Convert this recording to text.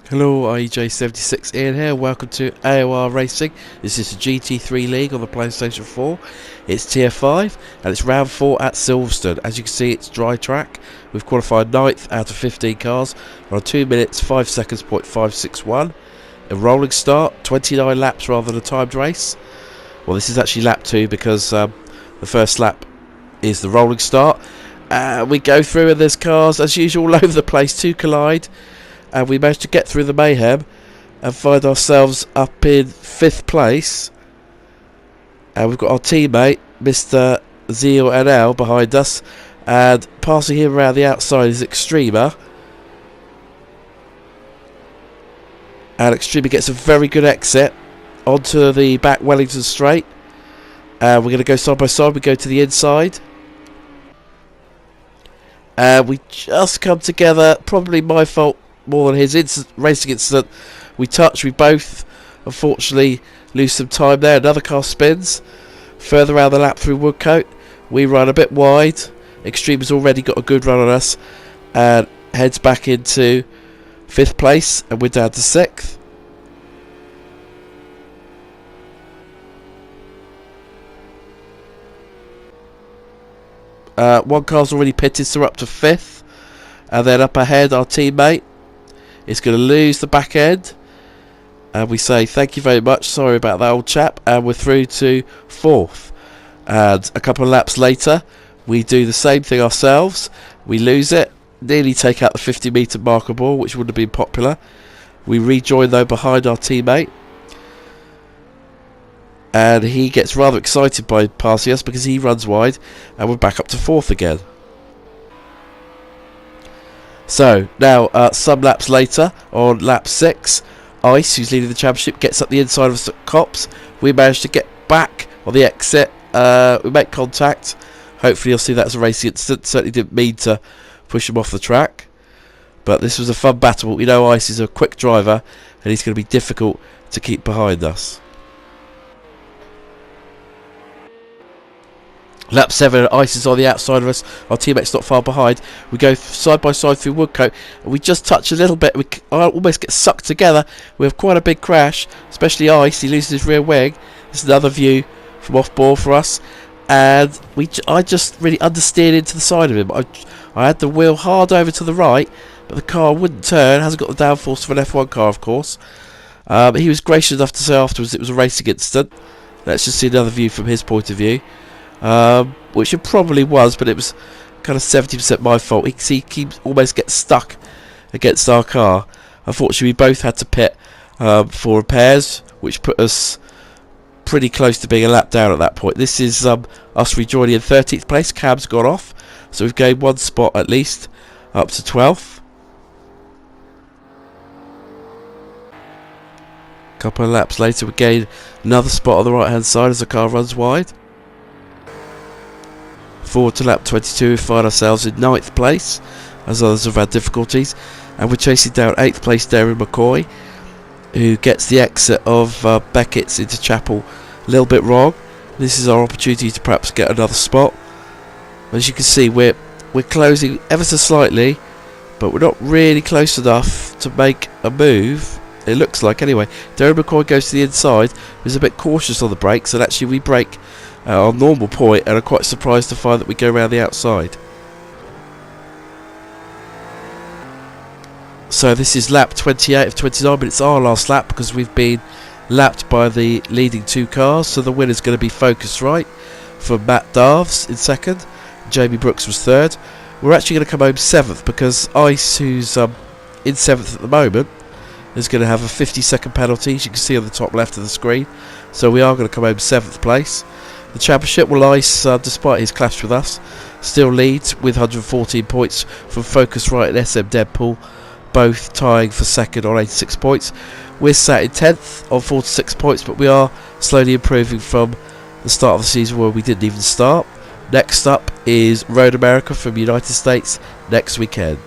Hello, J76 Ian here. Welcome to AOR Racing. This is the GT3 League on the PlayStation 4. It's Tier 5 and it's round 4 at Silverstone. As you can see, it's dry track. We've qualified 9th out of 15 cars. We're on 2 minutes 5 seconds .561. A rolling start, 29 laps rather than a timed race. Well, this is actually lap 2 because the first lap is the rolling start. We go through and there's cars as usual all over the place to collide. And we managed to get through the mayhem and find ourselves up in 5th place. And we've got our teammate, Mr. Zeal NL, behind us. And passing him around the outside is Extremer. And Extremer gets a very good exit onto the back Wellington straight. And we're going to go side by side. We go to the inside. And we just come together. Probably my fault more than his racing incident. We both unfortunately lose some time there. Another car spins further around the lap through Woodcote. We run a bit wide. Extreme has already got a good run on us and heads back into 5th place, and we're down to 6th. One car's already pitted, so we're up to 5th. And then up ahead, our teammate is going to lose the back end. And we say thank you very much, sorry about that, old chap. And we're through to 4th. And a couple of laps later, we do the same thing ourselves. We lose it, nearly take out the 50-metre marker ball, which would have been popular. We rejoin though behind our teammate. And he gets rather excited by passing us because he runs wide. And we're back up to 4th again. So now some laps later, on lap 6, Ice, who's leading the championship, gets up the inside of us at Cops. We manage to get back on the exit. We make contact. Hopefully you'll see that as a racing incident. Certainly didn't mean to push him off the track, but this was a fun battle. But we know Ice is a quick driver and he's going to be difficult to keep behind us. Lap 7, Ice is on the outside of us. Our teammate's not far behind. We go side by side through Woodcote, and we just touch a little bit. We almost get sucked together. We have quite a big crash, especially Ice. He loses his rear wing. This is another view from off board for us. And I just really understeered into the side of him. I had the wheel hard over to the right, but the car wouldn't turn. Hasn't got the downforce of an F1 car, of course. He was gracious enough to say afterwards it was a racing incident. Let's just see another view from his point of view. Which it probably was, but it was kind of 70% my fault. He almost gets stuck against our car. Unfortunately, we both had to pit for repairs, which put us pretty close to being a lap down at that point. This is us rejoining in 13th place. Cam's gone off, so we've gained 1 spot at least, up to 12th. Couple of laps later, we gain another spot on the right hand side as the car runs wide. Forward to lap 22, we find ourselves in 9th place, as others have had difficulties, and we're chasing down 8th place Darren McCoy, who gets the exit of Beckett's into Chapel a little bit wrong. This is our opportunity to perhaps get another spot. As you can see, we're closing ever so slightly, but we're not really close enough to make a move. It looks like anyway. Darren McCoy goes to the inside, is a bit cautious on the brakes, and actually we brake our normal point, and are quite surprised to find that we go around the outside. So this is lap 28 of 29, but it's our last lap because we've been lapped by the leading 2 cars. So the winner's going to be Focusrite for Matt Darves in 2nd. Jamie Brooks was 3rd. We're actually going to come home 7th because Ice, who's in 7th at the moment, is going to have a 50-second penalty, as you can see on the top left of the screen. So we are going to come home 7th place. The championship will Ice, despite his clash with us, still leads with 114 points from Focusrite and SM Deadpool, both tying for 2nd on 86 points. We're sat in 10th on 46 points, but we are slowly improving from the start of the season where we didn't even start. Next up is Road America from the United States next weekend.